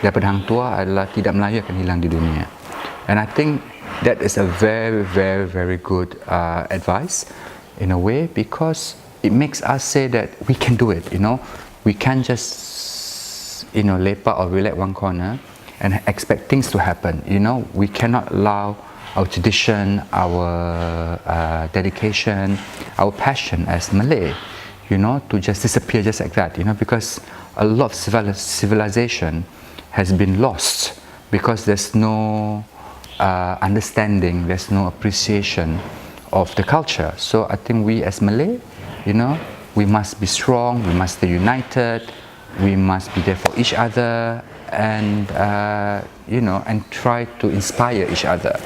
daripada hang tua adalah tidak Melayu akan hilang di dunia. And I think that is a very, very, very good advice in a way, because it makes us say that we can do it, we can't just lepak or relax one corner and expect things to happen. We cannot allow our tradition, our dedication, our passion as Malay, to just disappear just like that, because a lot of civilization has been lost because there's no understanding, there's no appreciation of the culture. So I think we as Malay, we must be strong, we must stay united, we must be there for each other, and and try to inspire each other.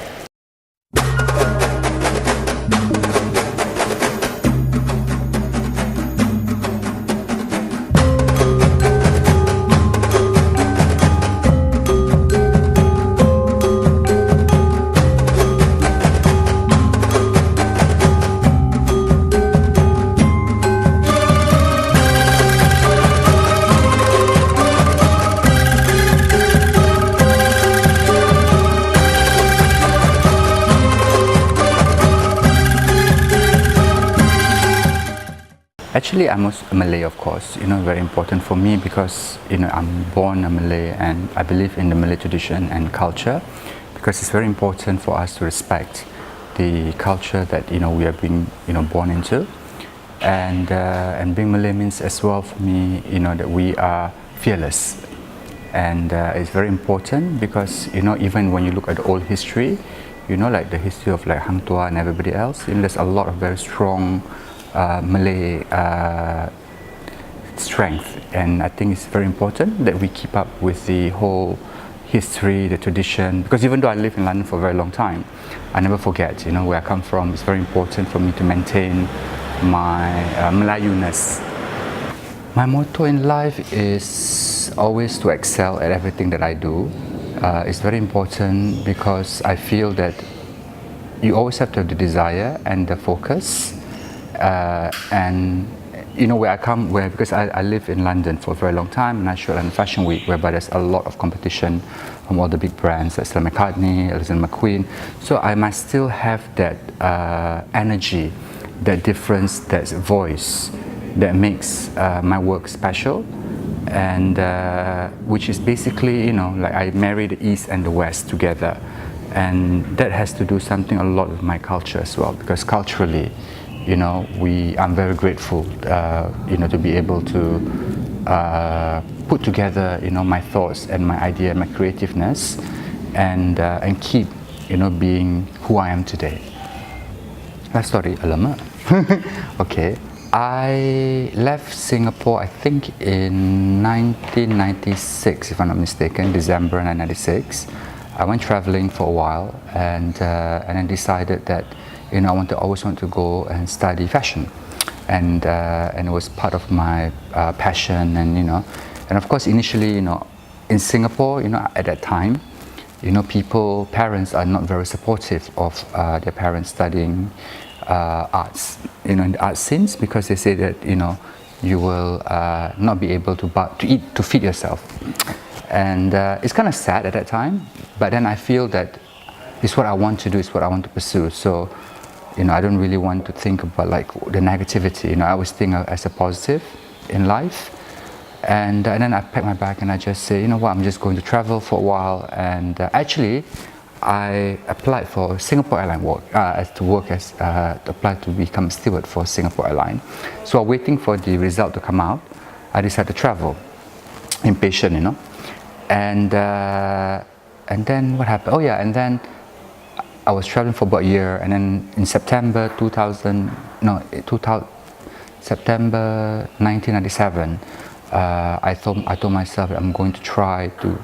Actually, I'm a Malay, of course, very important for me because, I'm born a Malay and I believe in the Malay tradition and culture, because it's very important for us to respect the culture that, we have been, born into. And being Malay means as well for me, that we are fearless. And it's very important because, even when you look at the old history, like the history of like Hang Tuah and everybody else, there's a lot of very strong Malay strength, and I think it's very important that we keep up with the whole history, the tradition, because even though I live in London for a very long time, I never forget, where I come from. It's very important for me to maintain my Melayuness. My motto in life is always to excel at everything that I do. It's very important because I feel that you always have to have the desire and the focus. And where I come, because I live in London for a very long time, and I show London Fashion Week, whereby there's a lot of competition from all the big brands, like Stella McCartney, Alexander McQueen. So I must still have that energy, that difference, that voice that makes my work special, and which is basically, like I marry the East and the West together, and that has to do something a lot with my culture as well, because culturally, I'm very grateful, to be able to put together, my thoughts and my idea, my creativeness, and keep, being who I am today. Sorry, alamak. Okay, I left Singapore, I think in 1996, if I'm not mistaken, December 1996. I went traveling for a while, and then decided that I always want to go and study fashion, and it was part of my passion, and of course initially, in Singapore, at that time, parents are not very supportive of their parents studying arts, in the art scenes, because they say that you will not be able to feed yourself, and it's kind of sad at that time. But then I feel that it's what I want to do, it's what I want to pursue. So I don't really want to think about like the negativity. I always think as a positive in life. And then I pack my bag and I just say, I'm just going to travel for a while. And actually, I applied for Singapore Airline work, applied to become a steward for Singapore Airline. So while waiting for the result to come out, I decided to travel, impatient, And then what happened? Oh yeah, and then I was traveling for about a year, and then in September 1997, I told myself that I'm going to try to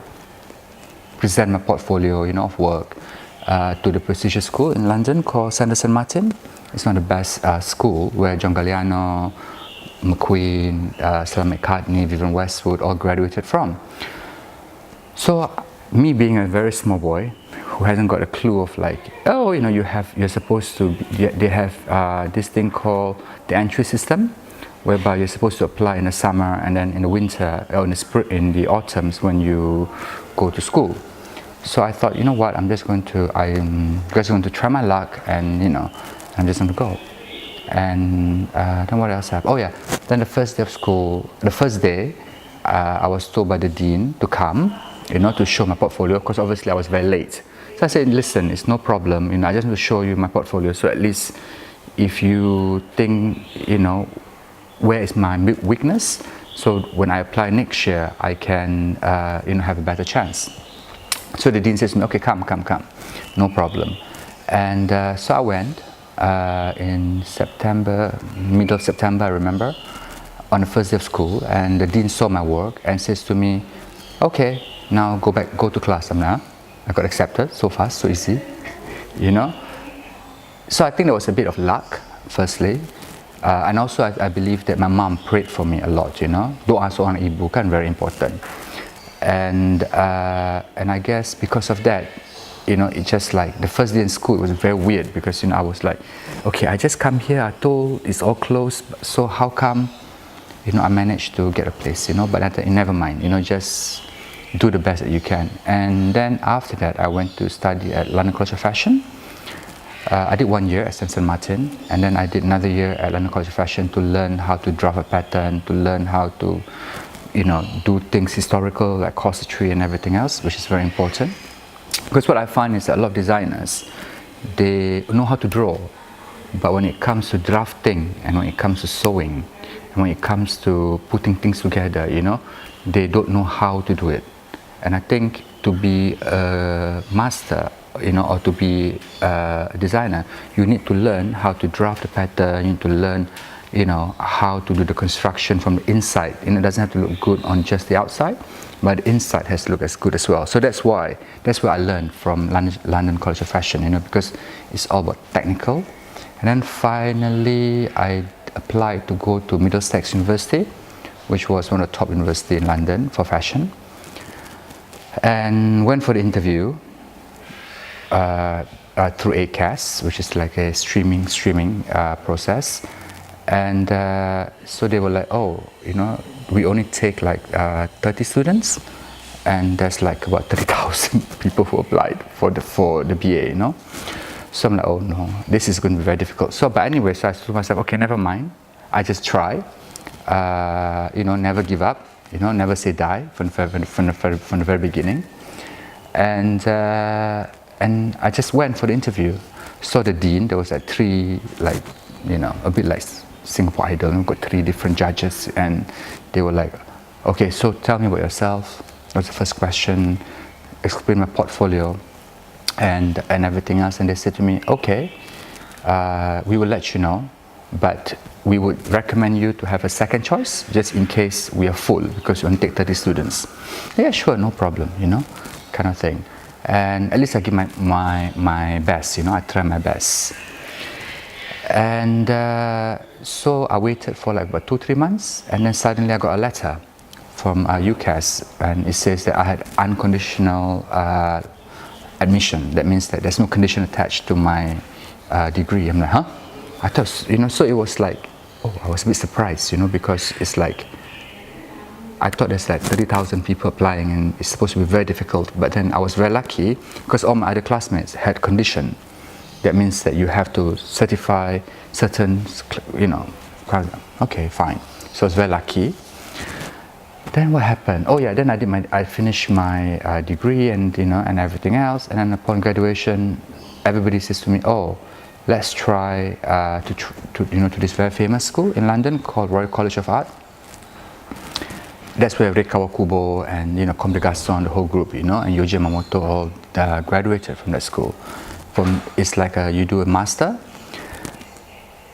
present my portfolio, of work to the prestigious school in London called Sanderson Martin. It's not the best school, where John Galliano, McQueen, Stella McCartney, Vivienne Westwood all graduated from. So me being a very small boy who hasn't got a clue of like, you're supposed to, they have this thing called the entry system, whereby you're supposed to apply in the summer and then in the winter or in the spring, in the autumns when you go to school. So I thought, you know what, I'm just going to try my luck, and I'm just going to go. And then what else happened? Oh yeah, then the first day of school, I was told by the dean to come, to show my portfolio, because obviously I was very late. So I said, listen, it's no problem, I just want to show you my portfolio, so at least if you think, where is my weakness, so when I apply next year, I can, have a better chance. So the dean says to me, okay, come, no problem. And so I went in September, middle of September, I remember, on the first day of school, and the dean saw my work and says to me, okay, now go to class. I got accepted so fast, so easy, So I think there was a bit of luck, firstly. And also I believe that my mom prayed for me a lot, Doa seorang ibu kan very important. And I guess because of that, it's just like the first day in school, it was very weird because, I was like, okay, I just come here, I told it's all closed, so how come, I managed to get a place, but I thought, never mind, just do the best that you can. And then after that, I went to study at London College of Fashion. I did 1 year at St. Martin, and then I did another year at London College of Fashion to learn how to draft a pattern, to learn how to do things historical like corsetry and everything else, which is very important. Because what I find is that a lot of designers, they know how to draw, but when it comes to drafting, and when it comes to sewing, and when it comes to putting things together, they don't know how to do it. And I think to be a master, or to be a designer, you need to learn how to draft the pattern, you need to learn how to do the construction from the inside. It doesn't have to look good on just the outside, but the inside has to look as good as well. So that's what I learned from London College of Fashion, because it's all about technical. And then finally, I applied to go to Middlesex University, which was one of the top universities in London for fashion, and went for the interview through ACAS, which is like a streaming process. And so they were like, oh, we only take like 30 students, and there's like about 30,000 people who applied for the BA, So I'm like, oh no, this is going to be very difficult. So, but anyway, so I told myself, okay, never mind, I just try, never give up, never say die from the very beginning. And I just went for the interview. Saw the dean. There was like three, a bit like Singapore Idol. We've got 3 different judges, and they were like, okay, so tell me about yourself. That was the first question. Explain my portfolio and everything else. And they said to me, okay, we will let you know, but we would recommend you to have a second choice just in case we are full, because you only take 30 students. Yeah, sure, no problem, kind of thing. And at least I give my best, I try my best. And so I waited for like about 2-3 months, and then suddenly I got a letter from UCAS, and it says that I had unconditional admission. That means that there's no condition attached to my degree. I'm like, huh? I thought, so it was like, oh, I was a bit surprised, because it's like, I thought there's like 30,000 people applying and it's supposed to be very difficult, but then I was very lucky because all my other classmates had condition. That means that you have to certify certain, okay, fine. So I was very lucky. Then what happened? Oh yeah, then I finished my degree and and everything else, and then upon graduation, everybody says to me, oh, let's try to this very famous school in London called Royal College of Art. That's where Ray Kawakubo and Comme des Garçons, the whole group, and Yoji Yamamoto all graduated from that school. It's like you do a master.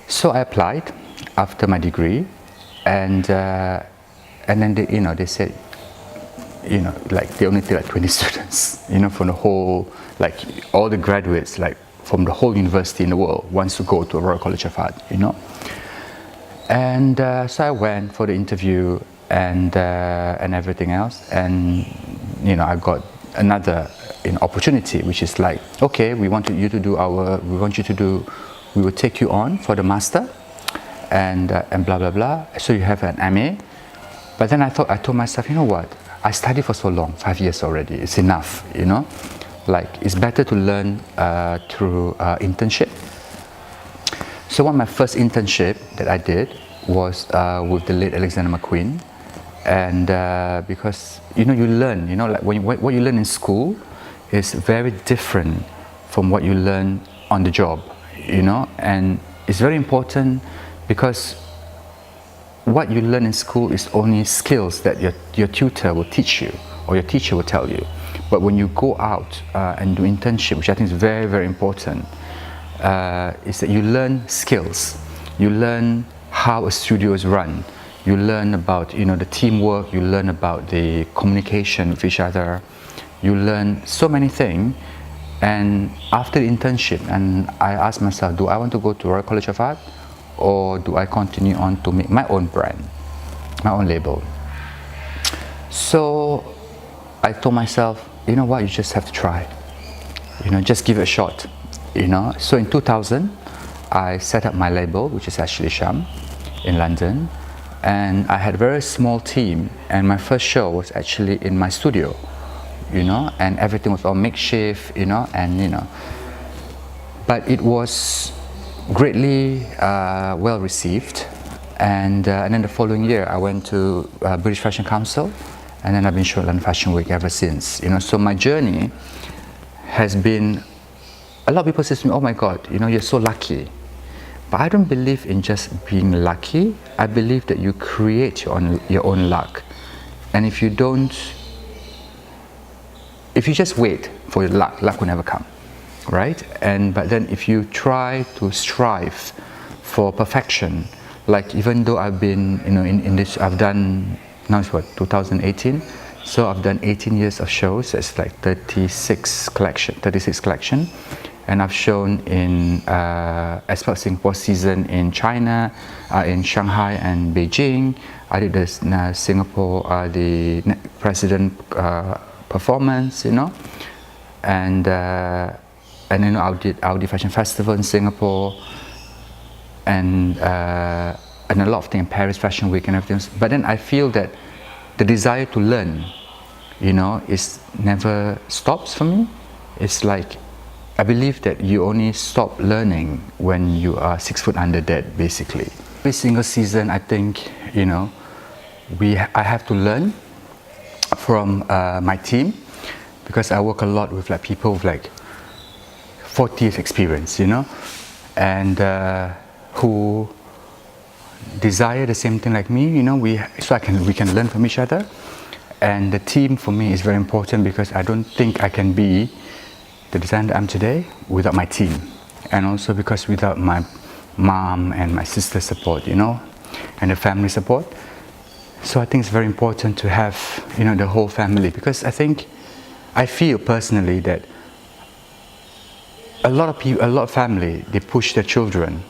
So I applied after my degree, and then they said, like they only take like 20 students, from the whole, like all the graduates, like from the whole university in the world wants to go to a Royal College of Art, And so I went for the interview and everything else, and I got another opportunity, which is like, okay, we will take you on for the master, and blah blah blah. So you have an MA. But then I told myself, you know what? I studied for so long, 5 years already. It's enough, you know. Like it's better to learn through internship. So one of my first internship that I did was with the late Alexander McQueen, and because you learn, like what you learn in school is very different from what you learn on the job, and it's very important because what you learn in school is only skills that your tutor will teach you or your teacher will tell you. But when you go out and do internship, which I think is very, very important, is that you learn skills. You learn how a studio is run. You learn about the teamwork. You learn about the communication with each other. You learn so many things. And after the internship, and I asked myself, do I want to go to Royal College of Art, or do I continue on to make my own brand, my own label? So I told myself, you know what, you just have to try. Just give it a shot. So in 2000, I set up my label, which is Ashley Isham, in London, and I had a very small team, and my first show was actually in my studio, and everything was all makeshift, but it was greatly well received, and then the following year I went to British Fashion Council, and then I've been showing London Fashion Week ever since. So my journey has been, a lot of people say to me, oh my God, you're so lucky. But I don't believe in just being lucky. I believe that you create your own luck. And if you just wait for your luck will never come, right? But then if you try to strive for perfection, like even though I've been, in this, I've done, now it's what, 2018? So I've done 18 years of shows. It's like 36 collection. And I've shown in Aspect Singapore season in China, in Shanghai and Beijing. I did this Singapore, the president performance, and Audi Fashion Festival in Singapore, and a lot of things in Paris Fashion Week and everything. But then I feel that the desire to learn, is never stops for me. It's like, I believe that you only stop learning when you are 6 foot under dead, basically. Every single season, I think, I have to learn from my team, because I work a lot with people with 40 years experience, and who desire the same thing like me, we can learn from each other. And the team for me is very important, because I don't think I can be the designer I'm today without my team, and also because without my mom and my sister's support, and the family support. So I think it's very important to have, the whole family, because I feel personally that a lot of family, they push their children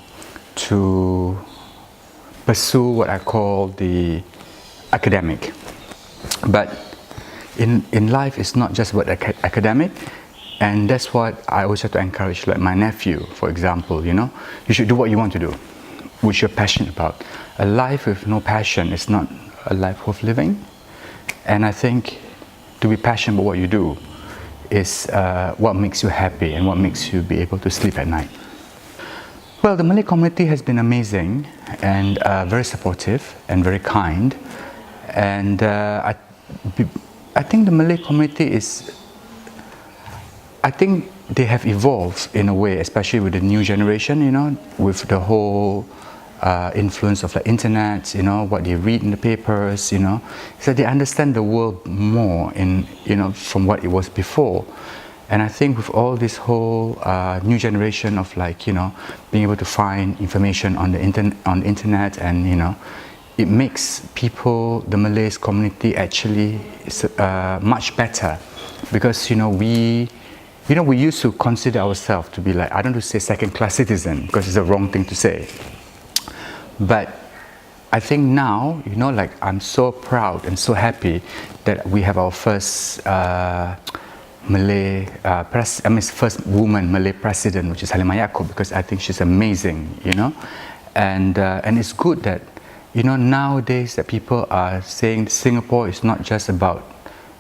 to pursue what I call the academic. But in life, it's not just about academic, and that's what I always have to encourage, like my nephew, for example, you should do what you want to do, which you're passionate about. A life with no passion is not a life worth living. And I think to be passionate about what you do is what makes you happy and what makes you be able to sleep at night. Well, the Malay community has been amazing and very supportive and very kind. And I think the Malay community I think they have evolved in a way, especially with the new generation, with the whole influence of the internet, what they read in the papers, so they understand the world more from what it was before. And I think with all this whole new generation of being able to find information on the internet, and it makes people, the Malays community, actually much better, because we used to consider ourselves to be I don't want to say second-class citizen, because it's the wrong thing to say. But I think now, I'm so proud and so happy that we have our first first woman Malay president, which is Halimah Yacob, because I think she's amazing, and it's good that, you know, nowadays that people are saying Singapore is not just about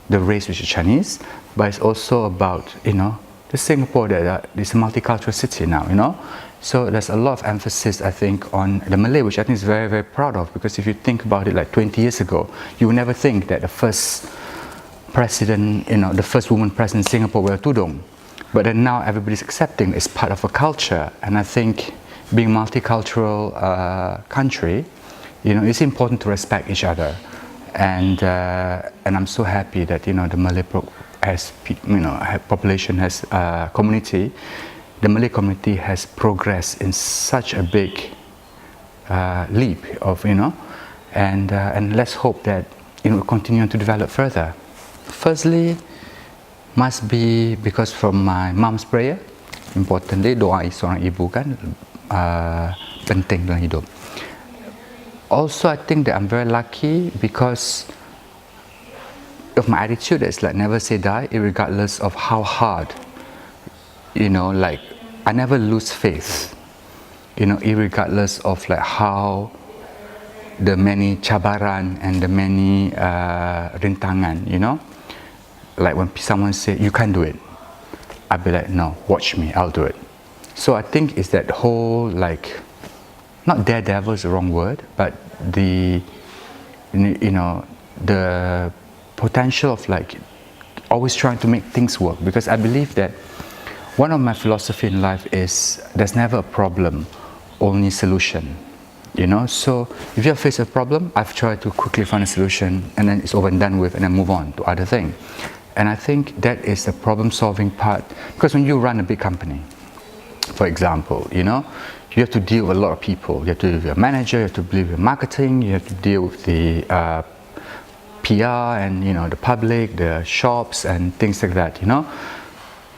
the race which is Chinese, but it's also about, you know, the Singapore that is a multicultural city now, you know. So there's a lot of emphasis, I think, on the Malay, which I think is very, very proud of, because if you think about it, like 20 years ago, you would never think that the first president, you know, the first woman president in Singapore were tudung. But then now everybody's accepting it's part of a culture, and I think being a multicultural country, you know, it's important to respect each other, and I'm so happy that, you know, the Malay population has community. The Malay community has progressed in such a big leap of, you know, and let's hope that, you know, continue to develop further. Firstly, must be because from my mom's prayer. Importantly, doa seorang ibu kan penting dalam hidup. Also, I think that I'm very lucky because of my attitude. It's like never say die, regardless of how hard. You know, like I never lose faith. You know, regardless of like how the many cabaran and the many rintangan. You know, like when someone say you can't do it, I'll be like, no, watch me, I'll do it. So I think it's that whole, like, not daredevil is the wrong word, but the, you know, the potential of like always trying to make things work. Because I believe that one of my philosophy in life is there's never a problem, only solution. You know, so if you face a problem, I've tried to quickly find a solution, and then it's over and done with, and then move on to other thing. And I think that is the problem-solving part, because when you run a big company, for example, you know, you have to deal with a lot of people. You have to deal with your manager, you have to deal with marketing, you have to deal with the PR and, you know, the public, the shops and things like that, you know.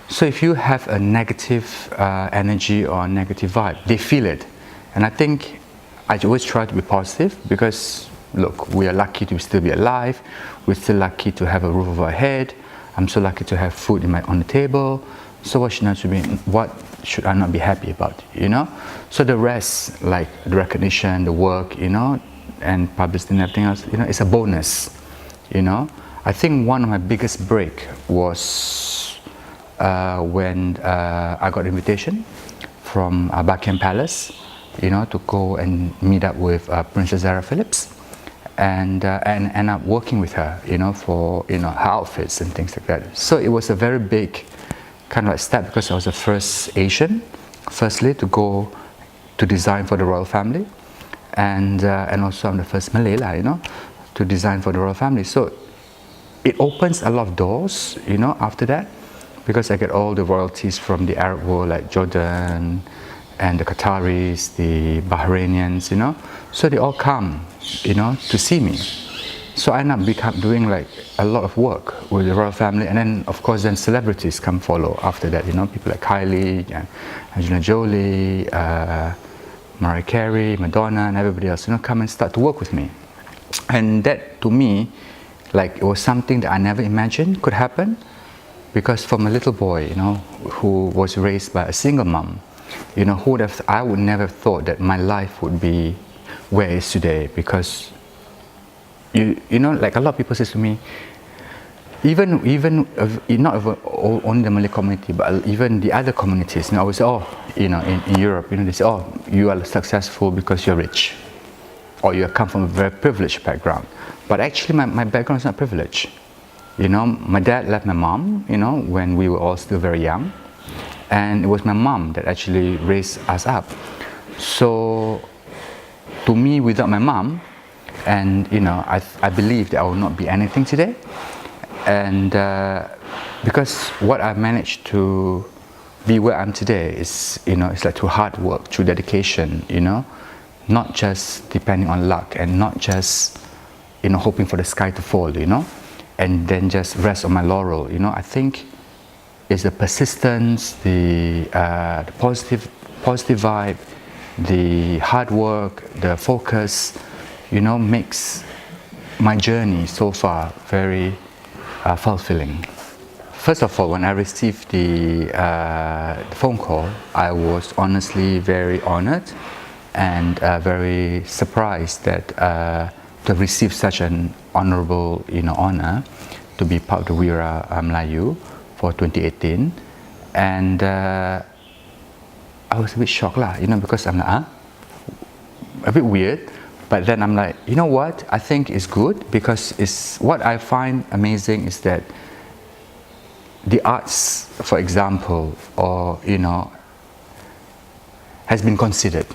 So if you have a negative energy or negative vibe, they feel it. And I think I always try to be positive, because look, we are lucky to still be alive. We're still lucky to have a roof over our head. I'm so lucky to have food on the table. So what should I not be happy about, you know? So the rest, like the recognition, the work, you know, and publicity and everything else, you know, it's a bonus, you know. I think one of my biggest break was when I got an invitation from Buckingham Palace, you know, to go and meet up with Princess Zara Phillips, and end up working with her, you know, for, you know, her outfits and things like that. So it was a very big kind of like step, because I was the first Asian, firstly, to go to design for the royal family, and also I'm the first Malay, you know, to design for the royal family. So it opens a lot of doors, you know, after that, because I get all the royalties from the Arab world, like Jordan and the Qataris, the Bahrainians, you know. So they all come, you know, to see me. So I end up doing like a lot of work with the royal family, and then of course then celebrities come follow after that, you know, people like Kylie, Angelina Jolie, Mariah Carey, Madonna, and everybody else, you know, come and start to work with me. And that to me, like, it was something that I never imagined could happen, because from a little boy, you know, who was raised by a single mom, you know, I would never have thought that my life would be where it is today. Because you know, like a lot of people say to me, even not only the Malay community, but even the other communities, you know, I always say, oh, you know, in Europe, you know, they say, oh, you are successful because you're rich, or you come from a very privileged background. But actually my background is not privileged. You know, my dad left my mom, you know, when we were all still very young, and it was my mom that actually raised us up. So to me, without my mom, and you know, I believe that I will not be anything today. And because what I've managed to be where I'm today is, you know, it's like through hard work, through dedication, you know, not just depending on luck, and not just, you know, hoping for the sky to fall, you know, and then just rest on my laurel. You know, I think it's the persistence, the positive vibe, the hard work, the focus, you know, makes my journey so far very fulfilling. First of all, when I received the phone call, I was honestly very honored, and very surprised that to receive such an honourable, honor to be part of the Wira-wira Melayu for 2018, and I was a bit shocked lah, because I'm like, a bit weird, but then I'm like, you know what? I think it's good, because it's what I find amazing is that the arts, for example, or has been considered.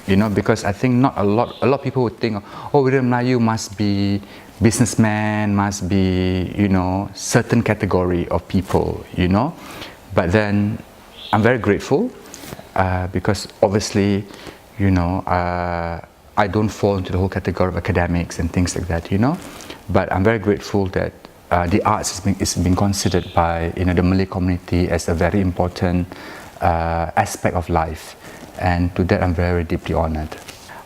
Because I think not a lot of people would think, oh, Wira Melayu must be businessman, must be, certain category of people, But then I'm very grateful because obviously, I don't fall into the whole category of academics and things like that, But I'm very grateful that the arts is being considered by, the Malay community as a very important aspect of life. And to that I'm very deeply honored.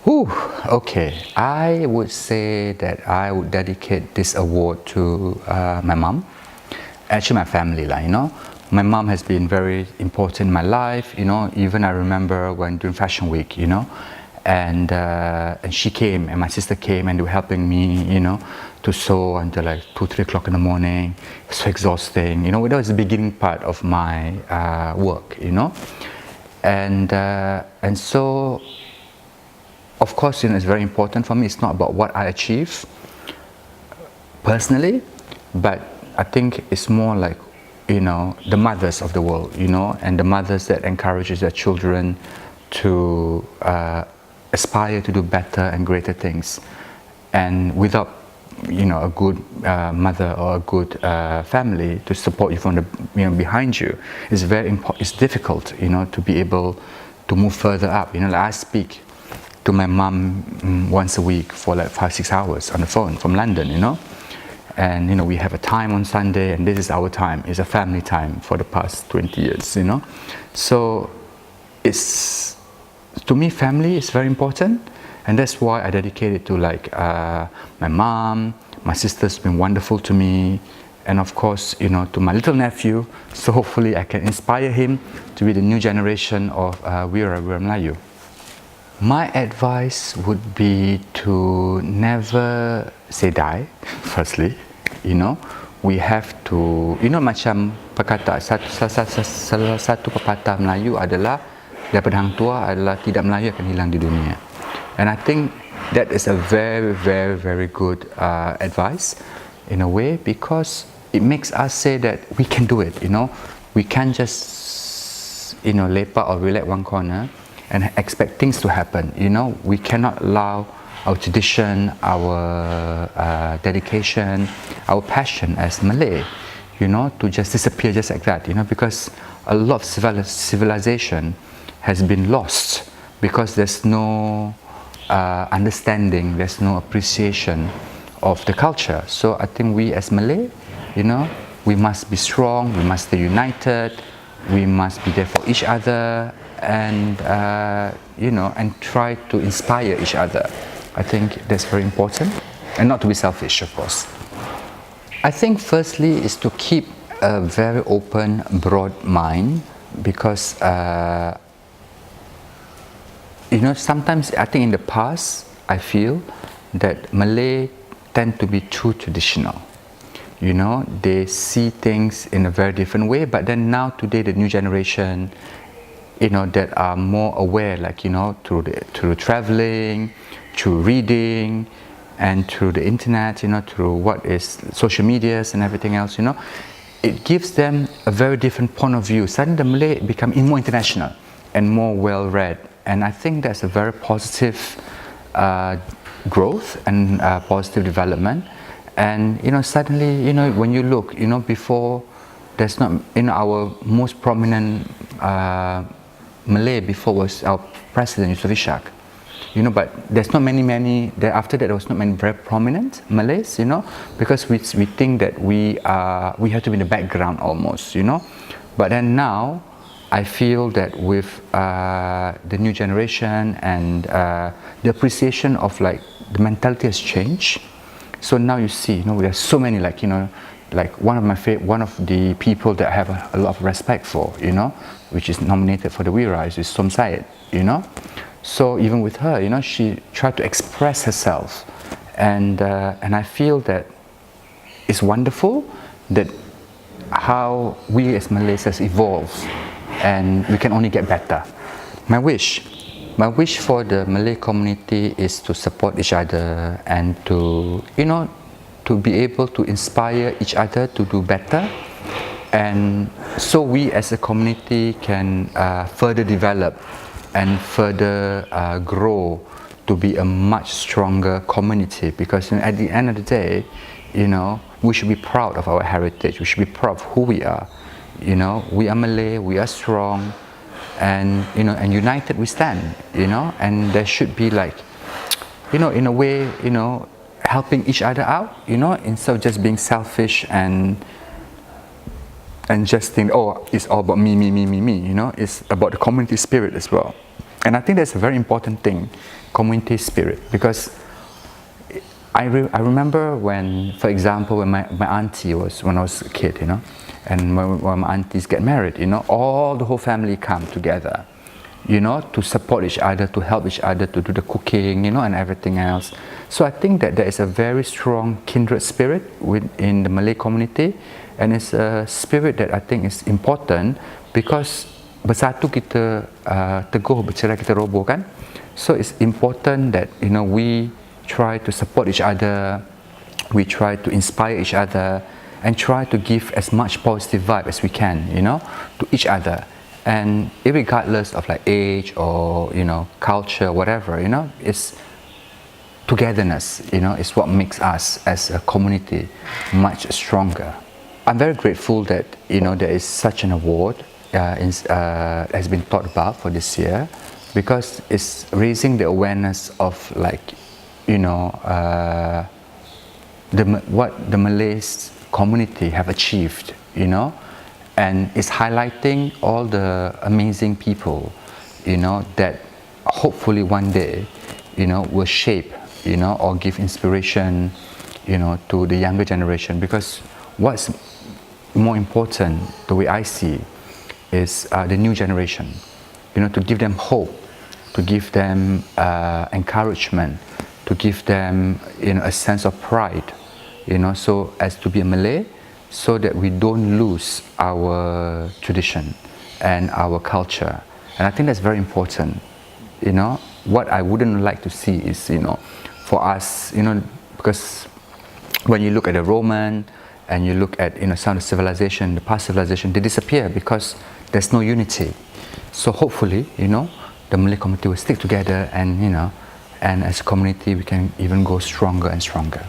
Okay, I would say that I would dedicate this award to my mom, actually my family, My mom has been very important in my life, even I remember when during Fashion Week, and she came and my sister came and they were helping me, to sew until like 2-3 o'clock in the morning. It was so exhausting, that was the beginning part of my work, And so, of course, it's very important for me. It's not about what I achieve personally, but I think it's more like, the mothers of the world, and the mothers that encourages their children to aspire to do better and greater things. And without, a good mother or a good family to support you from the, behind you, it's very important. It's difficult, to be able to move further up. Like I speak to my mom once a week for like 5-6 hours on the phone from London, And we have a time on Sunday, and this is our time. It's a family time for the past 20 years, So it's, to me, family is very important. And that's why I dedicate it to my mom, my sister's been wonderful to me, and of course, to my little nephew. So hopefully I can inspire him to be the new generation of Wira-wira Melayu. My advice would be to never say die, firstly. We have to, macam perkataan, salah satu pepatah Melayu adalah, daripada hang tua adalah tidak Melayu akan hilang di dunia. And I think that is a very, very, very good advice in a way, because it makes us say that we can do it, We can't just, lepak or relax one corner and expect things to happen, We cannot allow our tradition, our dedication, our passion as Malay, to just disappear just like that, because a lot of civilization has been lost because there's no understanding, there's no appreciation of the culture. So I think we as Malay, we must be strong, we must stay united, we must be there for each other, and and try to inspire each other. I think that's very important, and not to be selfish, of course. I think firstly is to keep a very open, broad mind, because sometimes I think in the past I feel that Malay tend to be too traditional. They see things in a very different way, but then now today the new generation, that are more aware, through traveling, through reading, and through the internet, through what is social medias and everything else, it gives them a very different point of view. Suddenly the Malay become more international and more well-read, and I think that's a very positive growth and positive development. And suddenly, when you look, before, there's not, our most prominent Malay before was our president, Yusof Ishak. But there's not many. After that, there was not many very prominent Malays. Because we think that we have to be in the background almost. But then now, I feel that with the new generation and the appreciation of the mentality has changed. So now you see, there's so many one of the people that I have a lot of respect for, which is nominated for the Wira is Som Syed, So even with her, she tried to express herself, and I feel that it's wonderful that how we as Malays has evolved, and we can only get better. My wish for the Malay community is to support each other and to be able to inspire each other to do better, and so we as a community can further develop and further grow to be a much stronger community, because at the end of the day, we should be proud of our heritage, we should be proud of who we are. We are Malay, we are strong, and and united we stand, and there should be like, in a way, helping each other out, instead of just being selfish and just think, oh, it's all about me, it's about the community spirit as well. And I think that's a very important thing, community spirit, because I remember when, for example, when my auntie when I was a kid, and when my aunties get married, all the whole family come together, to support each other, to help each other, to do the cooking, and everything else. So I think that there is a very strong kindred spirit within the Malay community, and it's a spirit that I think is important, because bersatu kita teguh, bercerai kita roboh kan. So it's important that we try to support each other, we try to inspire each other, and try to give as much positive vibe as we can, to each other. And irregardless of like age or culture, whatever, it's togetherness, is what makes us as a community much stronger. I'm very grateful that there is such an award has been thought about for this year, because it's raising the awareness of like what the Malays community have achieved, and it's highlighting all the amazing people, that hopefully one day, will shape, or give inspiration, to the younger generation. Because what's more important, the way I see, is the new generation, to give them hope, to give them encouragement, to give them a sense of pride, so as to be a Malay, so that we don't lose our tradition and our culture. And I think that's very important. What I wouldn't like to see is, for us, because when you look at the Roman and you look at some of the civilization, the past civilization, they disappear because there's no unity. So hopefully, the Malay community will stick together, and and as a community we can even go stronger and stronger.